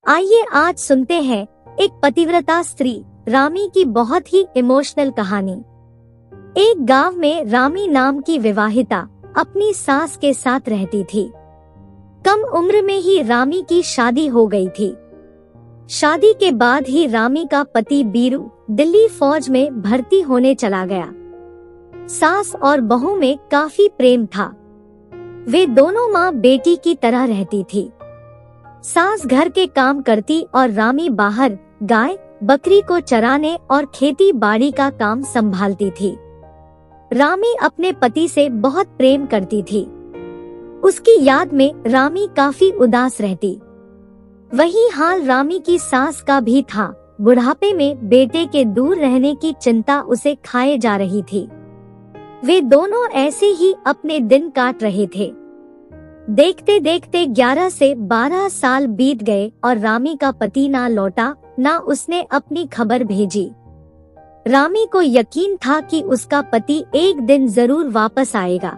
आइए आज सुनते हैं एक पतिव्रता स्त्री रामी की बहुत ही इमोशनल कहानी। एक गांव में रामी नाम की विवाहिता अपनी सास के साथ रहती थी। कम उम्र में ही रामी की शादी हो गई थी। शादी के बाद ही रामी का पति बीरू दिल्ली फौज में भर्ती होने चला गया। सास और बहू में काफी प्रेम था। वे दोनों माँ बेटी की तरह रहती थी। सास घर के काम करती और रामी बाहर गाय बकरी को चराने और खेती बाड़ी का काम संभालती थी। रामी अपने पति से बहुत प्रेम करती थी। उसकी याद में रामी काफी उदास रहती। वही हाल रामी की सास का भी था। बुढ़ापे में बेटे के दूर रहने की चिंता उसे खाए जा रही थी। वे दोनों ऐसे ही अपने दिन काट रहे थे। देखते देखते 11 से 12 साल बीत गए और रामी का पति ना लौटा, ना उसने अपनी खबर भेजी। रामी को यकीन था कि उसका पति एक दिन जरूर वापस आएगा।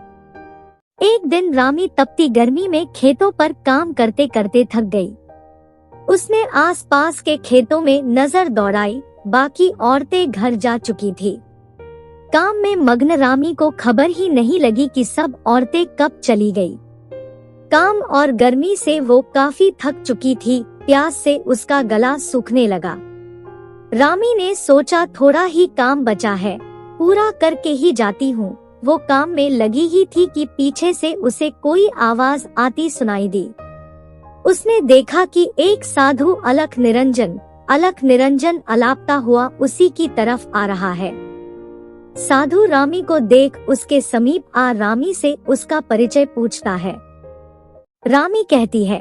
एक दिन रामी तपती गर्मी में खेतों पर काम करते करते थक गई। उसने आसपास के खेतों में नजर दौड़ाई। बाकी औरतें घर जा चुकी थी। काम में मग्न रामी को खबर ही नहीं लगी कि सब औरतें कब चली गई। काम और गर्मी से वो काफी थक चुकी थी। प्यास से उसका गला सूखने लगा। रामी ने सोचा थोड़ा ही काम बचा है, पूरा करके ही जाती हूँ। वो काम में लगी ही थी कि पीछे से उसे कोई आवाज आती सुनाई दी। उसने देखा कि एक साधु अलख निरंजन अलापता हुआ उसी की तरफ आ रहा है। साधु रामी को देख उसके समीप आ रामी से उसका परिचय पूछता है। रामी कहती है,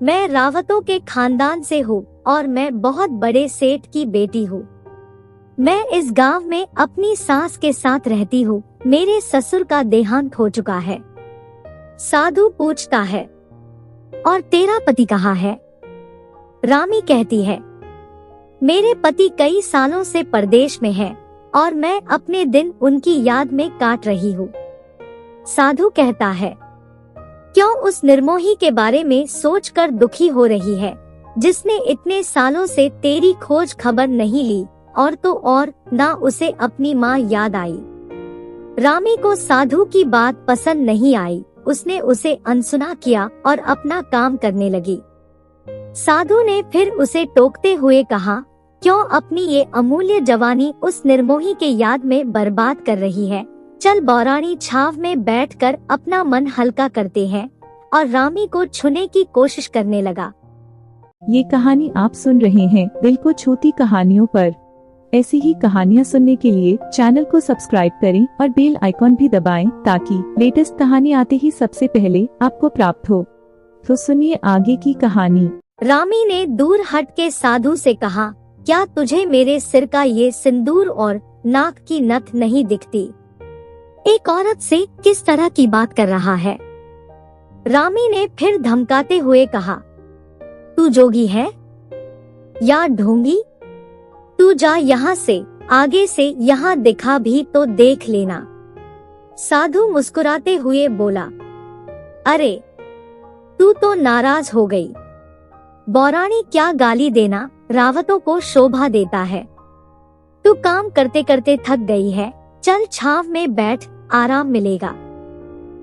मैं रावतों के खानदान से हूँ और मैं बहुत बड़े सेठ की बेटी हूँ। मैं इस गांव में अपनी सास के साथ रहती हूँ। मेरे ससुर का देहांत हो चुका है। साधु पूछता है, और तेरा पति कहाँ है? रामी कहती है, मेरे पति कई सालों से परदेश में है और मैं अपने दिन उनकी याद में काट रही हूँ। साधु कहता है, क्यों उस निर्मोही के बारे में सोचकर दुखी हो रही है, जिसने इतने सालों से तेरी खोज खबर नहीं ली? और तो और ना उसे अपनी माँ याद आई। रामी को साधु की बात पसंद नहीं आई। उसने उसे अनसुना किया और अपना काम करने लगी। साधु ने फिर उसे टोकते हुए कहा, क्यों अपनी ये अमूल्य जवानी उस निर्मोही के याद में बर्बाद कर रही है? चल बौरानी छाव में बैठकर अपना मन हल्का करते हैं। और रामी को छूने की कोशिश करने लगा। ये कहानी आप सुन रहे हैं दिल को छूती कहानियों पर। ऐसी ही कहानियाँ सुनने के लिए चैनल को सब्सक्राइब करें और बेल आइकॉन भी दबाएं ताकि लेटेस्ट कहानी आते ही सबसे पहले आपको प्राप्त हो। तो सुनिए आगे की कहानी। रामी ने दूर हट के साधु से कहा, क्या तुझे मेरे सिर का ये सिंदूर और नाक की नथ नहीं दिखती? एक औरत से किस तरह की बात कर रहा है? रामी ने फिर धमकाते हुए कहा, तू जोगी है या ढोंगी? तू जा यहाँ से, आगे से यहाँ दिखा भी तो देख लेना। साधु मुस्कुराते हुए बोला, अरे तू तो नाराज हो गई। बौरानी क्या गाली देना रावतों को शोभा देता है। तू काम करते करते थक गई है, चल छाव में बैठ, आराम मिलेगा।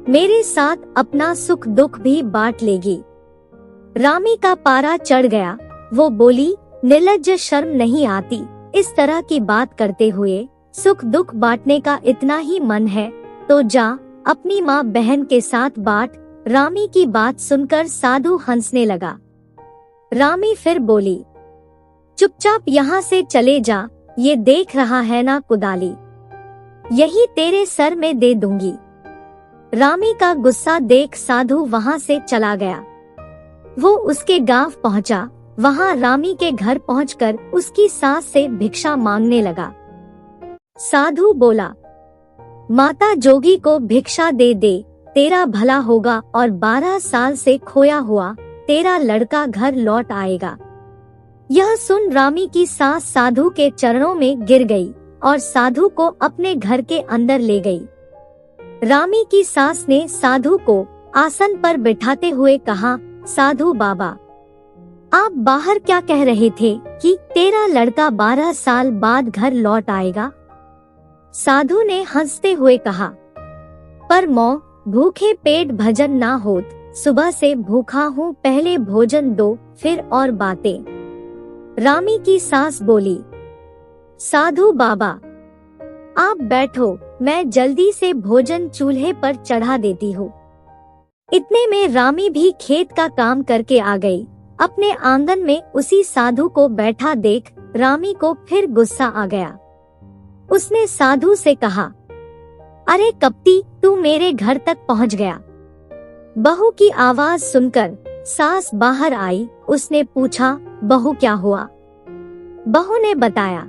मेरे साथ अपना सुख दुख भी बांट लेगी। रामी का पारा चढ़ गया। वो बोली, निर्लज्ज, शर्म नहीं आती इस तरह की बात करते हुए? सुख दुख बांटने का इतना ही मन है तो जा अपनी माँ बहन के साथ बांट। रामी की बात सुनकर साधु हंसने लगा। रामी फिर बोली, चुपचाप यहाँ से चले जा, ये देख रहा है ना कुदाली, यही तेरे सर में दे दूंगी। रामी का गुस्सा देख साधु वहाँ से चला गया। वो उसके गांव पहुँचा। वहाँ रामी के घर पहुंचकर उसकी सास से भिक्षा मांगने लगा। साधु बोला, माता जोगी को भिक्षा दे दे, तेरा भला होगा और 12 साल से खोया हुआ तेरा लड़का घर लौट आएगा। यह सुन रामी की सास साधु के चरणों में गिर गई और साधु को अपने घर के अंदर ले गई। रामी की सास ने साधु को आसन पर बिठाते हुए कहा, साधु बाबा, आप बाहर क्या कह रहे थे कि तेरा लड़का 12 साल बाद घर लौट आएगा? साधु ने हंसते हुए कहा, पर मौ, भूखे पेट भजन ना होत, सुबह से भूखा हूँ, पहले भोजन दो फिर और बातें। रामी की सास बोली, साधु बाबा आप बैठो, मैं जल्दी से भोजन चूल्हे पर चढ़ा देती हूँ। इतने में रामी भी खेत का काम करके आ गई। अपने आंगन में उसी साधु को बैठा देख रामी को फिर गुस्सा आ गया। उसने साधु से कहा, अरे कपटी, तू मेरे घर तक पहुंच गया। बहू की आवाज सुनकर सास बाहर आई। उसने पूछा, बहू क्या हुआ? बहू ने बताया,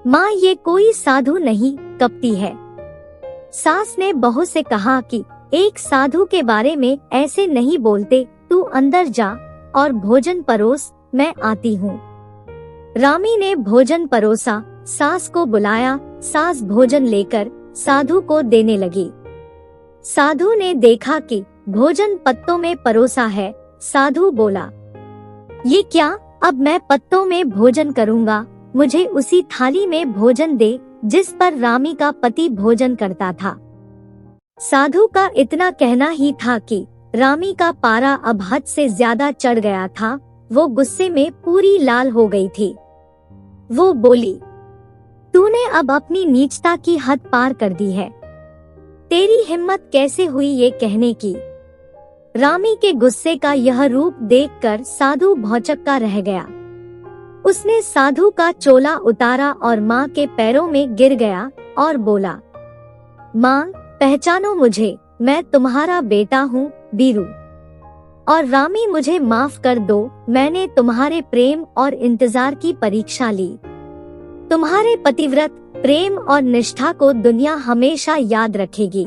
माँ ये कोई साधु नहीं, कपटी है। सास ने बहू से कहा कि एक साधु के बारे में ऐसे नहीं बोलते, तू अंदर जा और भोजन परोस, मैं आती हूँ। रामी ने भोजन परोसा, सास को बुलाया। सास भोजन लेकर साधु को देने लगी। साधु ने देखा कि भोजन पत्तों में परोसा है। साधु बोला, ये क्या, अब मैं पत्तों में भोजन करूँगा, मुझे उसी थाली में भोजन दे जिस पर रामी का पति भोजन करता था। साधु का इतना कहना ही था कि रामी का पारा अब हद से ज्यादा चढ़ गया था। वो गुस्से में पूरी लाल हो गई थी। वो बोली, तूने अब अपनी नीचता की हद पार कर दी है। तेरी हिम्मत कैसे हुई ये कहने की? रामी के गुस्से का यह रूप देखकर साधु भौचक्का रह गया। उसने साधु का चोला उतारा और माँ के पैरों में गिर गया और बोला, माँ पहचानो मुझे, मैं तुम्हारा बेटा हूँ बीरू। और रामी मुझे माफ कर दो, मैंने तुम्हारे प्रेम और इंतजार की परीक्षा ली। तुम्हारे पतिव्रत प्रेम और निष्ठा को दुनिया हमेशा याद रखेगी।